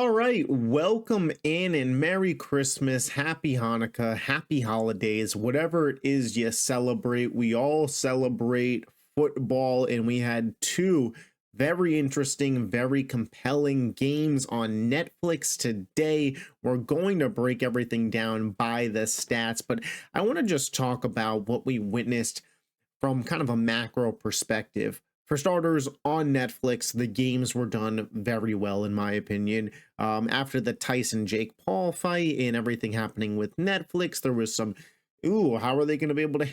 All right, welcome in and Merry Christmas, Happy Hanukkah, Happy Holidays, whatever it is you celebrate. We all celebrate football, and we had two very interesting, very compelling games on Netflix today. We're going to break everything down by the stats, but I want to just talk about what we witnessed from kind of a macro perspective. For starters, on Netflix, the games were done very well, in my opinion. After the Tyson Jake Paul fight and everything happening with Netflix, there was some, ooh, how are they going to be able to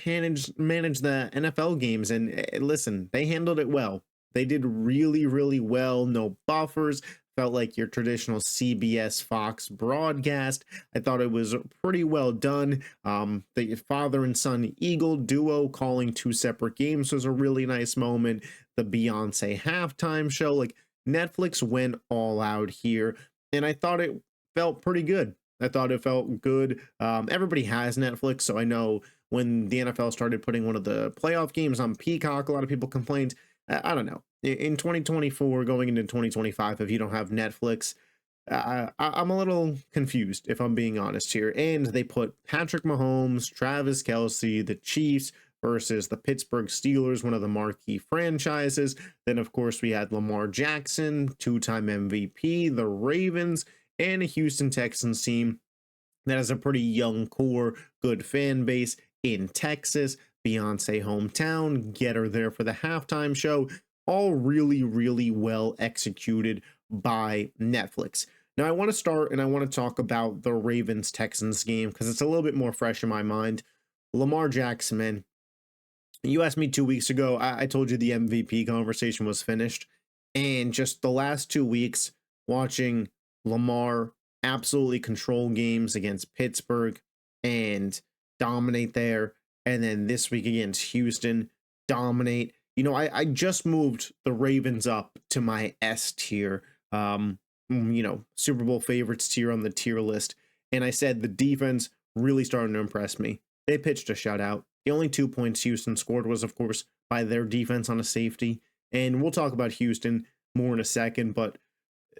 manage the NFL games? And listen, they handled it well. They did really, really well. No buffers. Felt like your traditional CBS Fox broadcast. I thought it was pretty well done. The father and son Eagle duo calling two separate games was a really nice moment. The Beyonce halftime show, like Netflix went all out here, and I thought it felt pretty good. I thought it felt good. Everybody has Netflix, so I know when the NFL started putting one of the playoff games on Peacock, a lot of people complained. I don't know. In 2024, going into 2025, if you don't have Netflix, I'm a little confused, if I'm being honest here. And they put Patrick Mahomes, Travis Kelsey, the Chiefs versus the Pittsburgh Steelers, one of the marquee franchises. Then, of course, we had Lamar Jackson, two-time MVP, the Ravens, and a Houston Texans team that has a pretty young core, good fan base in Texas. Beyonce hometown, get her there for the halftime show. All really, really well executed by Netflix. Now, I want to start and I want to talk about the Ravens Texans game because it's a little bit more fresh in my mind. Lamar Jackson, man, you asked me 2 weeks ago. I told you the MVP conversation was finished. And just the last 2 weeks, watching Lamar absolutely control games against Pittsburgh and dominate there. And then this week against Houston, dominate. I just moved the Ravens up to my S tier, Super Bowl favorites tier on the tier list. And I said the defense really starting to impress me. They pitched a shutout. The only 2 points Houston scored was, of course, by their defense on a safety. And we'll talk about Houston more in a second, but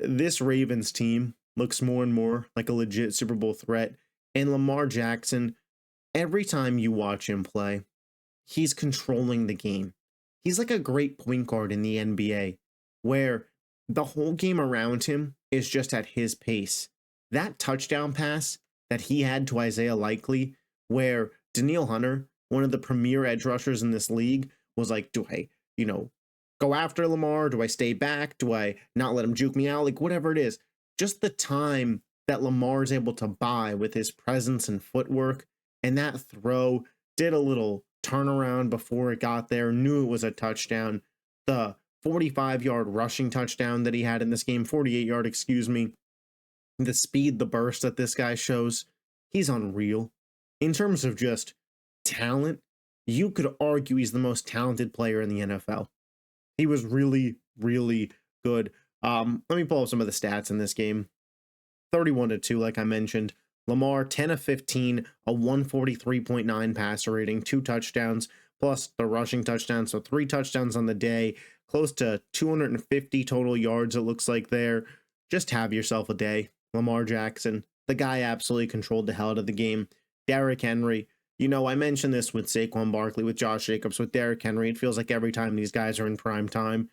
this Ravens team looks more and more like a legit Super Bowl threat. And Lamar Jackson, every time you watch him play, he's controlling the game. He's like a great point guard in the NBA, where the whole game around him is just at his pace. That touchdown pass that he had to Isaiah Likely, where Daniil Hunter, one of the premier edge rushers in this league, was like, do I, go after Lamar? Do I stay back? Do I not let him juke me out? Like, whatever it is. Just the time that Lamar is able to buy with his presence and footwork, and that throw did a little turnaround before it got there, knew it was a touchdown. The 45-yard rushing touchdown that he had in this game, 48-yard, excuse me. The speed, the burst that this guy shows, he's unreal. In terms of just talent, you could argue he's the most talented player in the NFL. He was really, really good. Let me pull up some of the stats in this game. 31-2, like I mentioned. Lamar, 10 of 15, a 143.9 passer rating, 2 touchdowns, plus the rushing touchdown. So 3 touchdowns on the day, close to 250 total yards, it looks like there. Just have yourself a day. Lamar Jackson, the guy absolutely controlled the hell out of the game. Derrick Henry, I mentioned this with Saquon Barkley, with Josh Jacobs, with Derrick Henry. It feels like every time these guys are in prime time.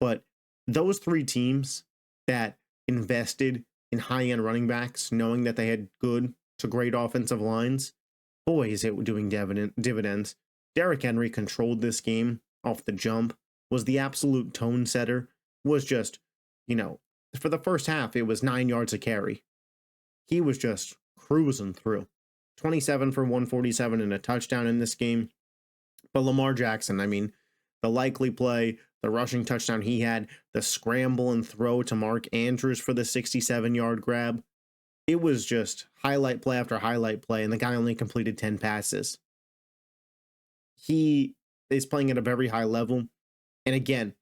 But those 3 teams that invested in high-end running backs, knowing that they had good to great offensive lines, boy, is it doing dividends. Derrick Henry controlled this game off the jump, was the absolute tone setter, was just, for the first half, it was 9 yards a carry. He was just cruising through. 27 for 147 and a touchdown in this game. But Lamar Jackson, the likely play, the rushing touchdown he had, the scramble and throw to Mark Andrews for the 67-yard grab. It was just highlight play after highlight play, and the guy only completed 10 passes. He is playing at a very high level. And again,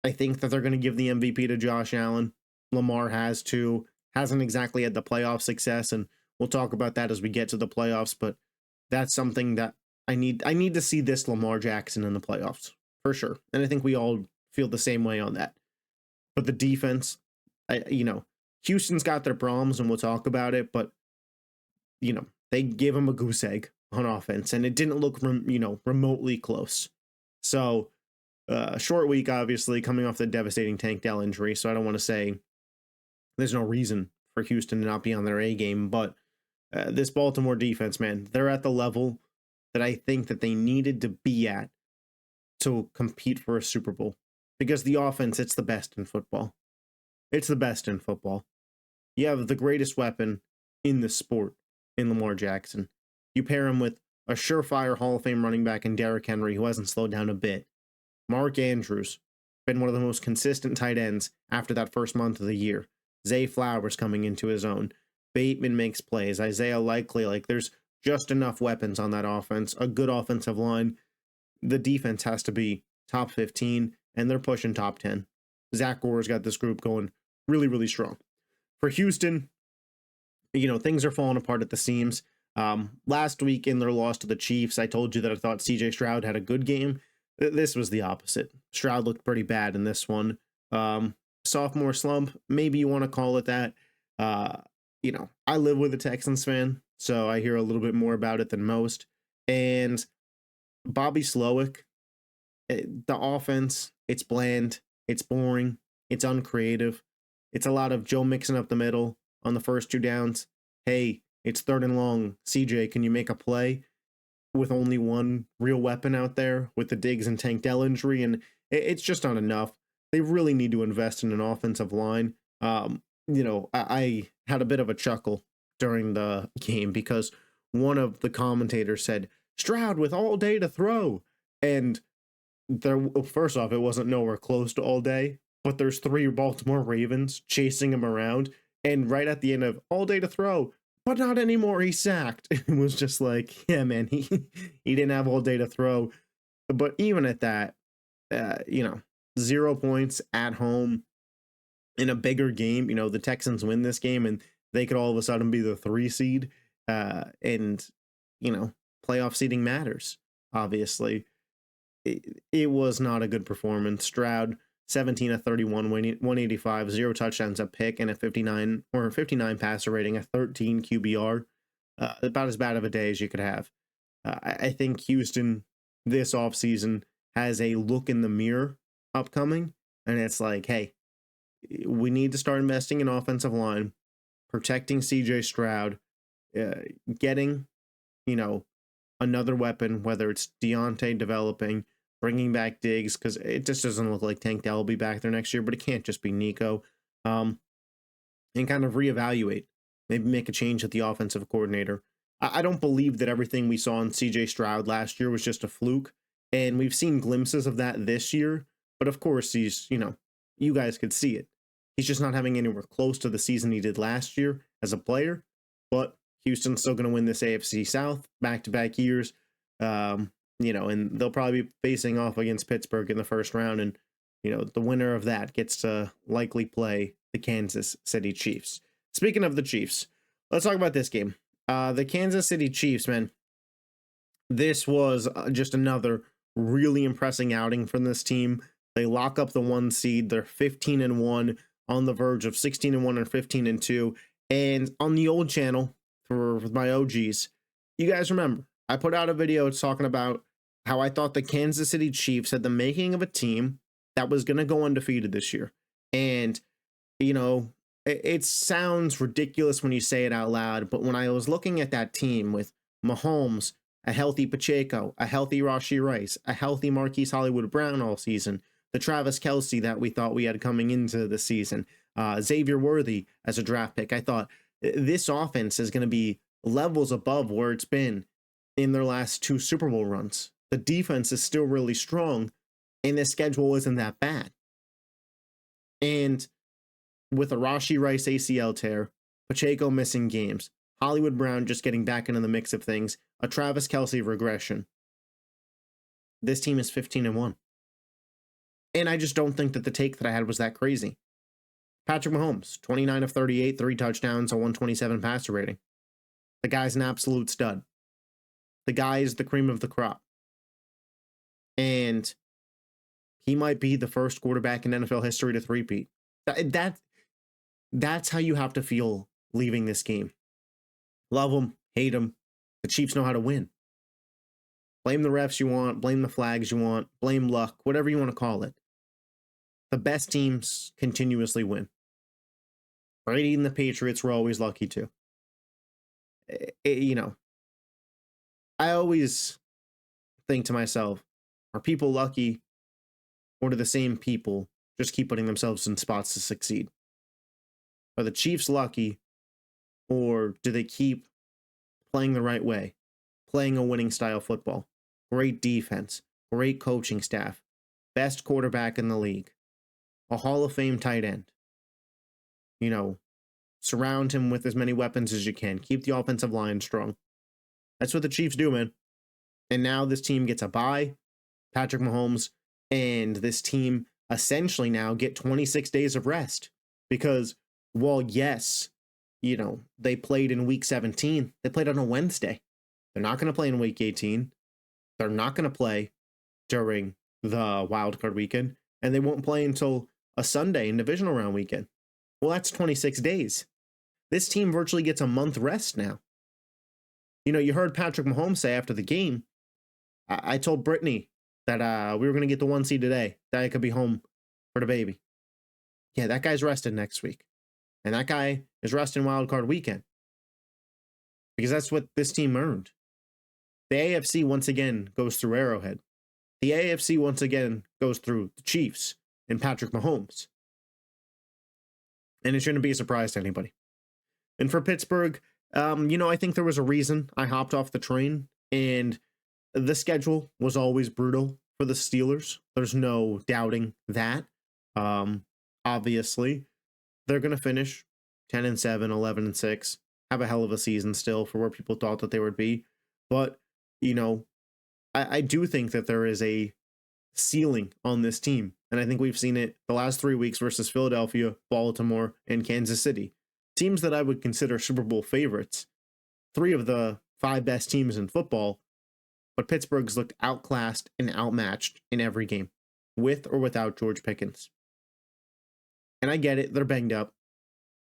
I think that they're going to give the MVP to Josh Allen. Lamar hasn't exactly had the playoff success, and we'll talk about that as we get to the playoffs, but that's something that I need to see this Lamar Jackson in the playoffs, for sure. And I think we all feel the same way on that. But the defense, Houston's got their problems, and we'll talk about it, but, they give them a goose egg on offense, and it didn't look, remotely close. So, short week, obviously, coming off the devastating Tank Dell injury, so I don't want to say there's no reason for Houston to not be on their A game, but this Baltimore defense, man, they're at the level that I think that they needed to be at to compete for a Super Bowl. Because the offense, it's the best in football. It's the best in football. You have the greatest weapon in the sport in Lamar Jackson. You pair him with a surefire Hall of Fame running back in Derrick Henry, who hasn't slowed down a bit. Mark Andrews, been one of the most consistent tight ends after that first month of the year. Zay Flowers coming into his own. Bateman makes plays. Isaiah Likely, there's just enough weapons on that offense. A good offensive line. The defense has to be top 15, and they're pushing top 10. Zach Gore's got this group going really, really strong. For Houston, things are falling apart at the seams. Last week in their loss to the Chiefs, I told you that I thought CJ Stroud had a good game. This was the opposite. Stroud looked pretty bad in this one. Sophomore slump, maybe you want to call it that. I live with a Texans fan, so I hear a little bit more about it than most. And Bobby Slowick, the offense, it's bland, it's boring, it's uncreative. It's a lot of Joe mixing up the middle on the first two downs. Hey, it's 3rd and long. CJ, can you make a play? With only one real weapon out there with the Diggs and Tank Dell injury, and it's just not enough. They really need to invest in an offensive line. I had a bit of a chuckle during the game because one of the commentators said, Stroud with all day to throw. And first off, it wasn't nowhere close to all day, but there's 3 Baltimore Ravens chasing him around. And right at the end of all day to throw, but not anymore, he's sacked. It was just like, yeah, man, he didn't have all day to throw. But even at that, 0 points at home in a bigger game, the Texans win this game and they could all of a sudden be the 3 seed. And playoff seeding matters, obviously. It was not a good performance. Stroud, 17 of 31, 185, 0 touchdowns, a pick, and a 59 passer rating, a 13 QBR. About as bad of a day as you could have. I think Houston this offseason has a look in the mirror upcoming, and it's like, hey, we need to start investing in offensive line, protecting CJ Stroud, getting, another weapon, whether it's Deontay developing, bringing back Diggs, because it just doesn't look like Tank Dell will be back there next year, but it can't just be Nico. And kind of reevaluate, maybe make a change at the offensive coordinator. I don't believe that everything we saw in CJ Stroud last year was just a fluke, and we've seen glimpses of that this year, but of course he's, you guys could see it. He's just not having anywhere close to the season he did last year as a player, but Houston's still going to win this AFC South back-to-back years, and they'll probably be facing off against Pittsburgh in the first round, and, the winner of that gets to likely play the Kansas City Chiefs. Speaking of the Chiefs, let's talk about this game. The Kansas City Chiefs, man, this was just another really impressive outing from this team. They lock up the 1 seed. They're 15-1, on the verge of 16-1 or 15-2. And on the old channel, for my OGs, you guys remember, I put out a video talking about how I thought the Kansas City Chiefs had the making of a team that was going to go undefeated this year. And, it sounds ridiculous when you say it out loud, but when I was looking at that team with Mahomes, a healthy Pacheco, a healthy Rashee Rice, a healthy Marquise Hollywood Brown all season, the Travis Kelce that we thought we had coming into the season, Xavier Worthy as a draft pick, I thought this offense is going to be levels above where it's been in their last 2 Super Bowl runs. The defense is still really strong, and the schedule isn't that bad. And with a Rashee Rice ACL tear, Pacheco missing games, Hollywood Brown just getting back into the mix of things, a Travis Kelce regression, this team is 15-1. And I just don't think that the take that I had was that crazy. Patrick Mahomes, 29 of 38, 3 touchdowns, a 127 passer rating. The guy's an absolute stud. The guy is the cream of the crop. And he might be the first quarterback in NFL history to three-peat. That's how you have to feel leaving this game. Love them, hate them. The Chiefs know how to win. Blame the refs you want, blame the flags you want, blame luck, whatever you want to call it. The best teams continuously win. Brady and the Patriots were always lucky too. You know, I always think to myself, are people lucky, or do the same people just keep putting themselves in spots to succeed? Are the Chiefs lucky, or do they keep playing the right way, playing a winning style football? Great defense, great coaching staff, best quarterback in the league, a Hall of Fame tight end. You know, surround him with as many weapons as you can. Keep the offensive line strong. That's what the Chiefs do, man. And now this team gets a bye. Patrick Mahomes and this team essentially now get 26 days of rest. Because while, yes, you know, they played in week 17, they played on a Wednesday. They're not going to play in week 18. They're not going to play during the wild card weekend. And they won't play until a Sunday in divisional round weekend. Well, that's 26 days. This team virtually gets a month rest now. You know, you heard Patrick Mahomes say after the game, I told Brittany that we were going to get the 1 seed today, that I could be home for the baby. Yeah, that guy's rested next week. And that guy is resting wild card weekend. Because that's what this team earned. The AFC once again goes through Arrowhead. The AFC once again goes through the Chiefs and Patrick Mahomes. And it shouldn't be a surprise to anybody. And for Pittsburgh, you know, I think there was a reason I hopped off the train, and the schedule was always brutal for the Steelers. There's no doubting that. Obviously, they're going to finish 10-7, 11-6, have a hell of a season still for where people thought that they would be. But, you know, I do think that there is a ceiling on this team. And I think we've seen it the last 3 weeks versus Philadelphia, Baltimore, and Kansas City. Teams that I would consider Super Bowl favorites. 3 of the 5 best teams in football. But Pittsburgh's looked outclassed and outmatched in every game, with or without George Pickens. And I get it, they're banged up.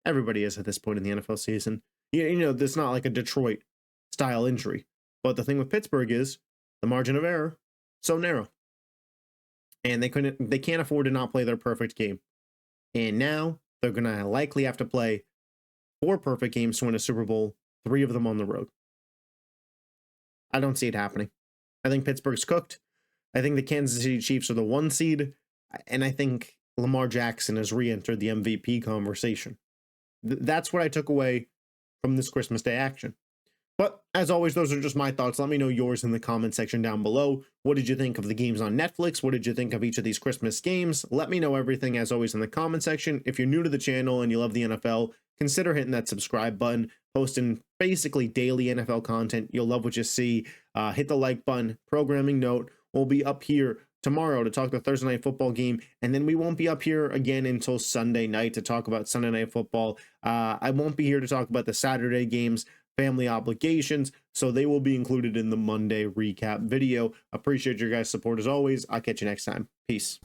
Everybody is at this point in the NFL season. You know, it's not like a Detroit-style injury. But the thing with Pittsburgh is the margin of error so narrow. And they can't afford to not play their perfect game. And now they're going to likely have to play 4 perfect games to win a Super Bowl, 3 of them on the road. I don't see it happening. I think Pittsburgh's cooked. I think the Kansas City Chiefs are the 1 seed. And I think Lamar Jackson has re-entered the MVP conversation. That's what I took away from this Christmas Day action. But as always, those are just my thoughts. Let me know yours in the comment section down below. What did you think of the games on Netflix? What did you think of each of these Christmas games? Let me know everything, as always, in the comment section. If you're new to the channel and you love the NFL, consider hitting that subscribe button, posting basically daily NFL content. You'll love what you see. Hit the like button. Programming note, we'll be up here tomorrow to talk the Thursday night football game, and then we won't be up here again until Sunday night to talk about Sunday night football. I won't be here to talk about the Saturday games, family obligations, so they will be included in the Monday recap video. Appreciate your guys' support as always. I'll catch you next time. Peace.